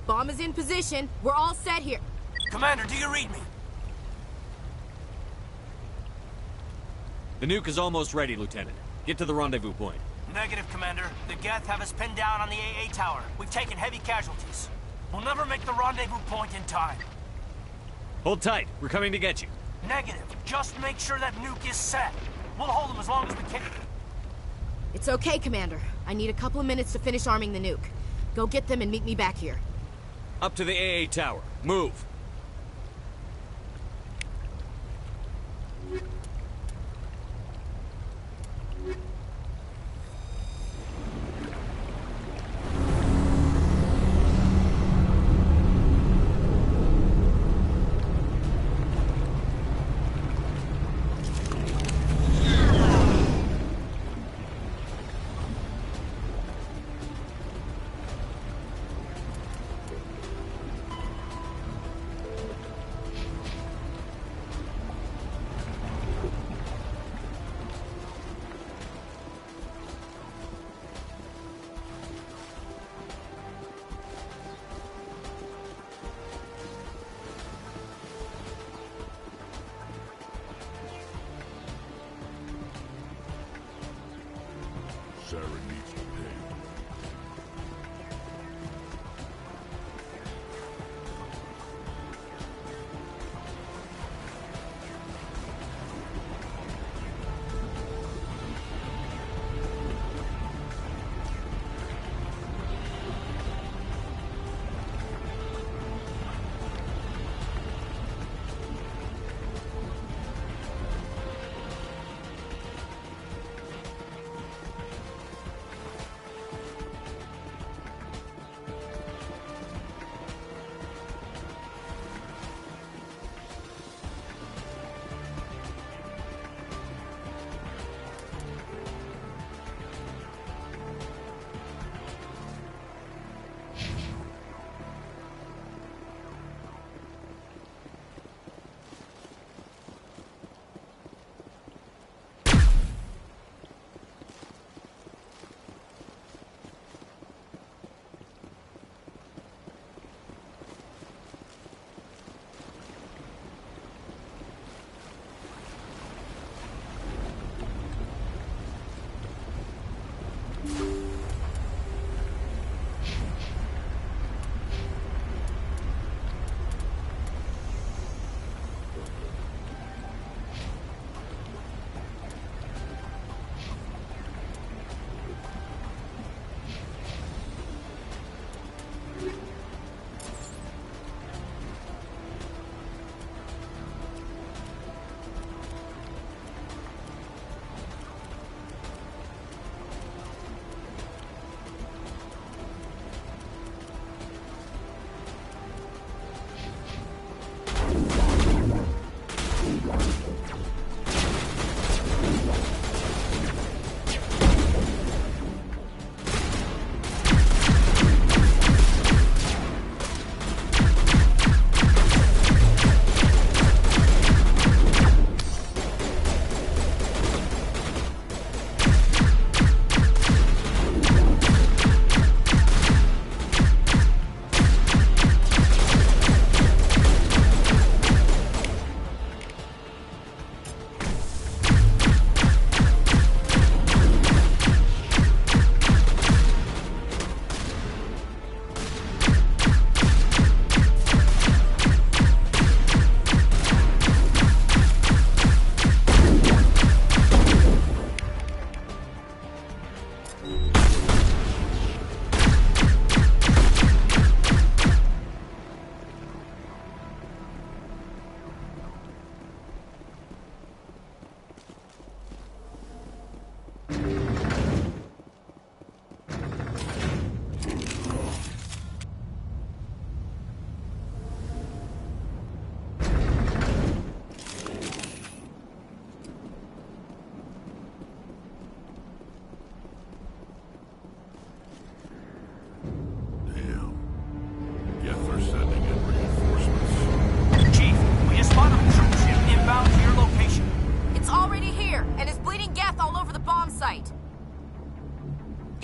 Bomb is in position. We're all set here. Commander, do you read me? The nuke is almost ready, Lieutenant. Get to the rendezvous point. Negative, Commander. The Geth have us pinned down on the AA tower. We've taken heavy casualties. We'll never make the rendezvous point in time. Hold tight. We're coming to get you. Negative. Just make sure that nuke is set. We'll hold them as long as we can. It's okay, Commander. I need a couple of minutes to finish arming the nuke. Go get them and meet me back here. Up to the AA tower. Move. Sarah needs to pay.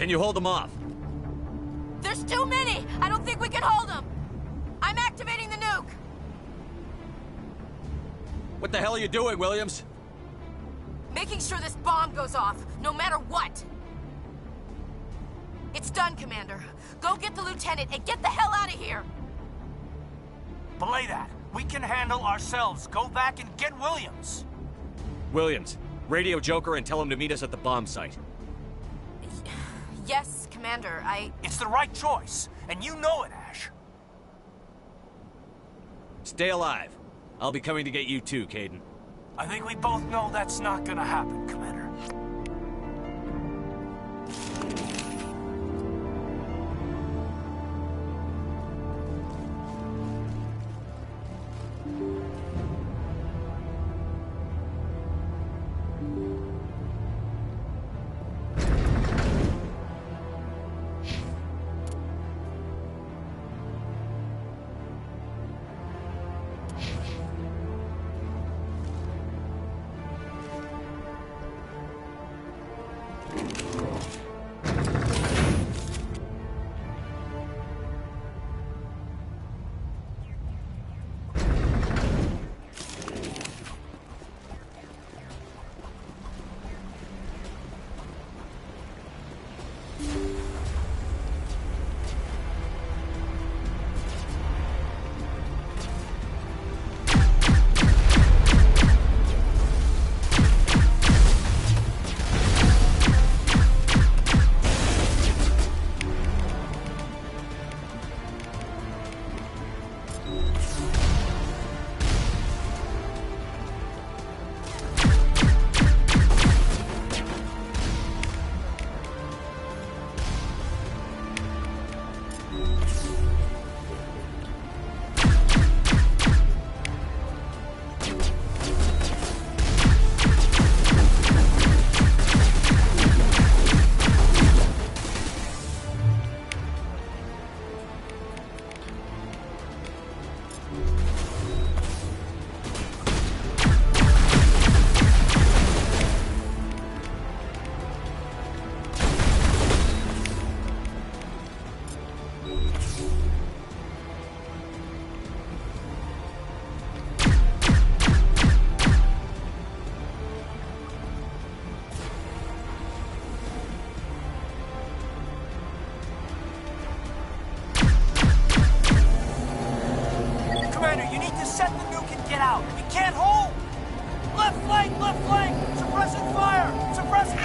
Can you hold them off? There's too many! I don't think we can hold them! the hell are you doing, Williams? Making sure this bomb goes off, no matter what. It's done, Commander. Go get the lieutenant and get the hell out of here! Belay that. We can handle ourselves. Go back and get Williams. Williams, radio Joker and tell him to meet us at the bomb site. Yes, Commander, It's the right choice, and you know it, Ash. Stay alive. I'll be coming to get you too, Caden. I think we both know that's not gonna happen, Commander. Left flank! Suppressing fire! Suppressing...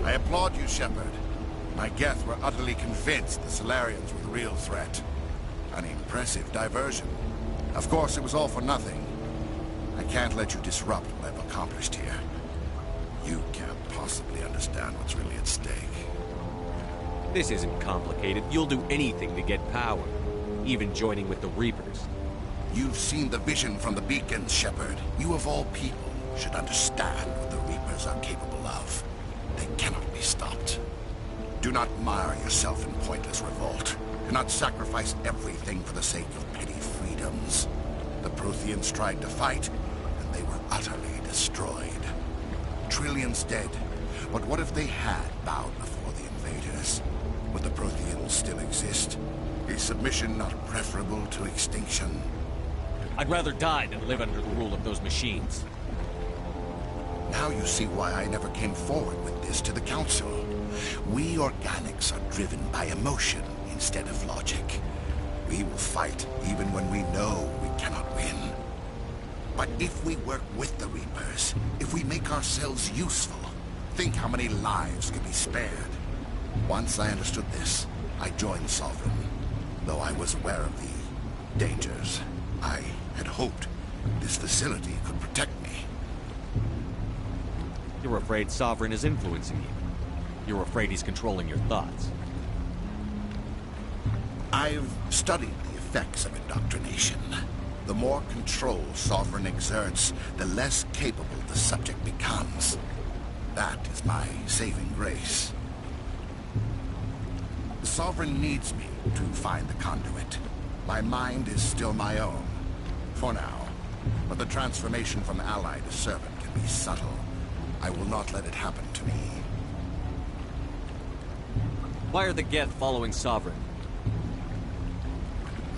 I applaud you, Shepard. My Geth were utterly convinced the Solarians were the real threat. An impressive diversion. Of course, it was all for nothing. I can't let you disrupt what I've accomplished here. You can't possibly understand what's really at stake. This isn't complicated. You'll do anything to get power. Even joining with the Reapers. You've seen the vision from the beacons, Shepard. You of all people should understand what the Reapers are capable of. They cannot be stopped. Do not mire yourself in pointless revolt. Do not sacrifice everything for the sake of petty freedoms. The Protheans tried to fight, and they were utterly destroyed. Trillions dead. But what if they had bowed before the invaders? Would the Protheans still exist? Is submission not preferable to extinction? I'd rather die than live under the rule of those machines. Now you see why I never came forward with this to the Council. We organics are driven by emotion instead of logic. We will fight even when we know we cannot win. But if we work with the Reapers, if we make ourselves useful, think how many lives could be spared. Once I understood this, I joined Sovereign. Though I was aware of the dangers, I had hoped this facility could protect me. You're afraid Sovereign is influencing you. You're afraid he's controlling your thoughts. I've studied the effects of indoctrination. The more control Sovereign exerts, the less capable the subject becomes. That is my saving grace. The Sovereign needs me to find the conduit. My mind is still my own, for now. But the transformation from ally to servant can be subtle. I will not let it happen to me. Why are the Geth following Sovereign?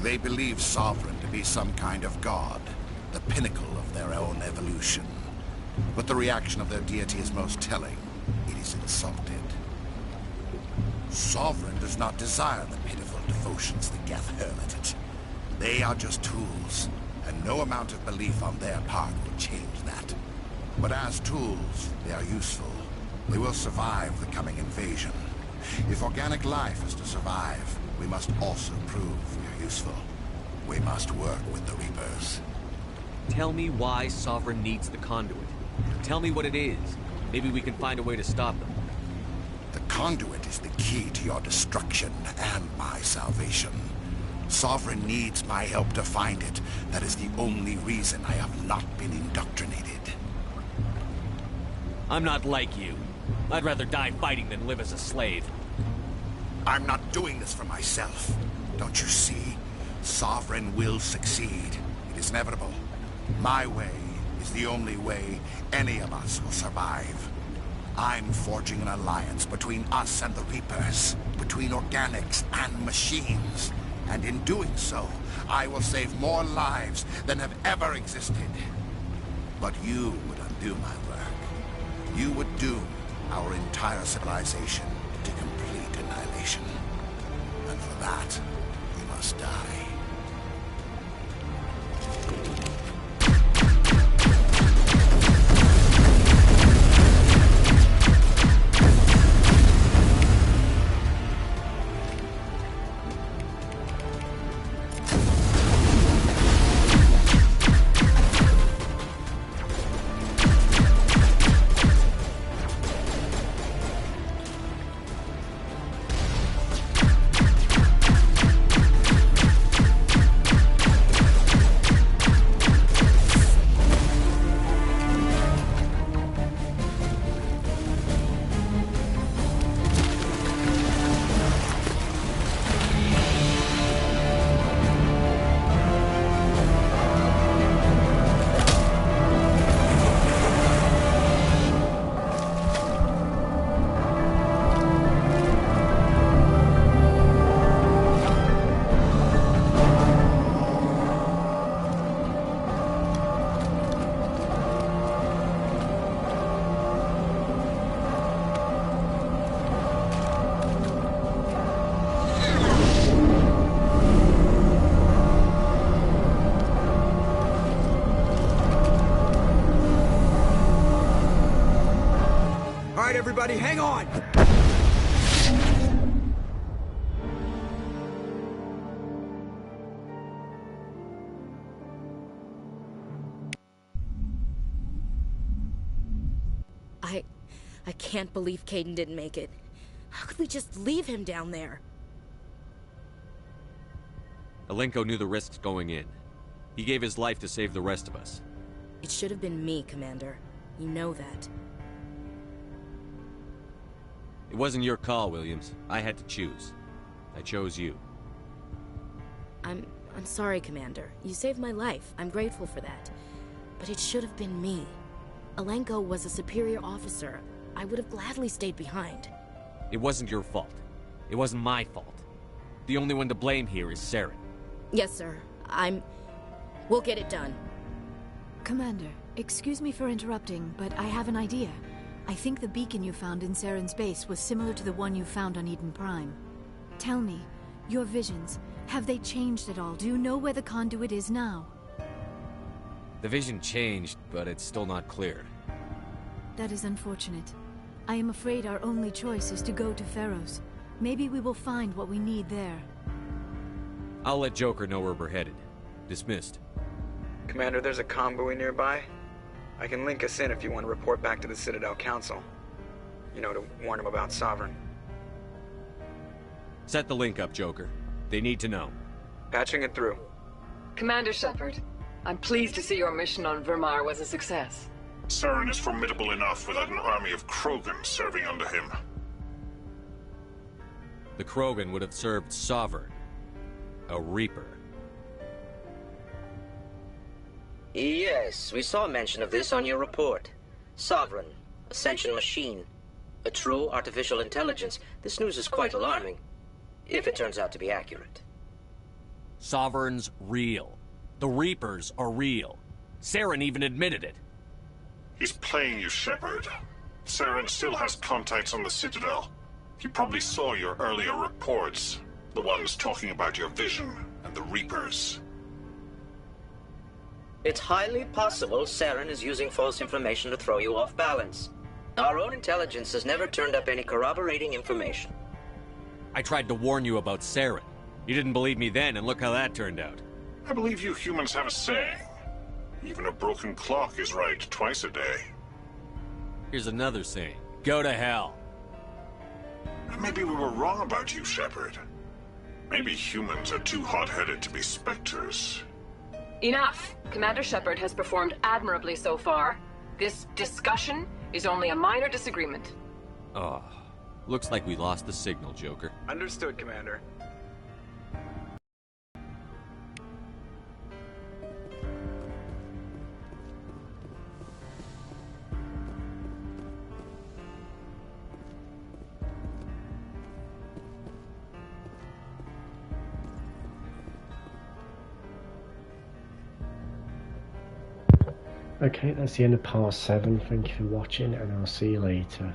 They believe Sovereign to be some kind of god, the pinnacle of their own evolution. But the reaction of their deity is most telling. It is insulted. Sovereign does not desire the pitiful devotions the Geth hurl at it. They are just tools, and no amount of belief on their part will change that. But as tools, they are useful. They will survive the coming invasion. If organic life is to survive, we must also prove we are useful. We must work with the Reapers. Tell me why Sovereign needs the conduit. Tell me what it is. Maybe we can find a way to stop them. The conduit is the key to your destruction and my salvation. Sovereign needs my help to find it. That is the only reason I have not been indoctrinated. I'm not like you. I'd rather die fighting than live as a slave. I'm not doing this for myself. Don't you see? Sovereign will succeed. It is inevitable. My way is the only way any of us will survive. I'm forging an alliance between us and the Reapers, between organics and machines. And in doing so, I will save more lives than have ever existed. But you would undo my work. You would doom our entire civilization to complete annihilation. And for that, you must die. Everybody, hang on! I can't believe Caden didn't make it. How could we just leave him down there? Alenko knew the risks going in. He gave his life to save the rest of us. It should have been me, Commander. You know that. It wasn't your call, Williams. I had to choose. I chose you. I'm sorry, Commander. You saved my life. I'm grateful for that. But it should have been me. Alenko was a superior officer. I would have gladly stayed behind. It wasn't your fault. It wasn't my fault. The only one to blame here is Saren. Yes, sir. We'll get it done. Commander, excuse me for interrupting, but I have an idea. I think the beacon you found in Saren's base was similar to the one you found on Eden Prime. Tell me, your visions, have they changed at all? Do you know where the conduit is now? The vision changed, but it's still not clear. That is unfortunate. I am afraid our only choice is to go to Pharaoh's. Maybe we will find what we need there. I'll let Joker know where we're headed. Dismissed. Commander, there's a convoy nearby. I can link us in if you want to report back to the Citadel Council. You know, to warn them about Sovereign. Set the link up, Joker. They need to know. Patching it through. Commander Shepard, I'm pleased to see your mission on Virmire was a success. Saren is formidable enough without an army of Krogan serving under him. the Krogan would have served Sovereign, a Reaper. Yes, we saw mention of this on your report. Sovereign, Ascension machine, a true artificial intelligence. This news is quite alarming, if it turns out to be accurate. Sovereign's real. The Reapers are real. Saren even admitted it. He's playing you, Shepard. Saren still has contacts on the Citadel. He probably saw your earlier reports, the ones talking about your vision and the Reapers. It's highly possible Saren is using false information to throw you off balance. Our own intelligence has never turned up any corroborating information. I tried to warn you about Saren. You didn't believe me then, and look how that turned out. I believe you humans have a saying. Even a broken clock is right twice a day. Here's another saying. Go to hell. Maybe we were wrong about you, Shepard. Maybe humans are too hot-headed to be specters. Enough! Commander Shepard has performed admirably so far. This discussion is only a minor disagreement. Oh, looks like we lost the signal, Joker. Understood, Commander. Okay, that's the end of part 7. Thank you for watching, and I'll see you later.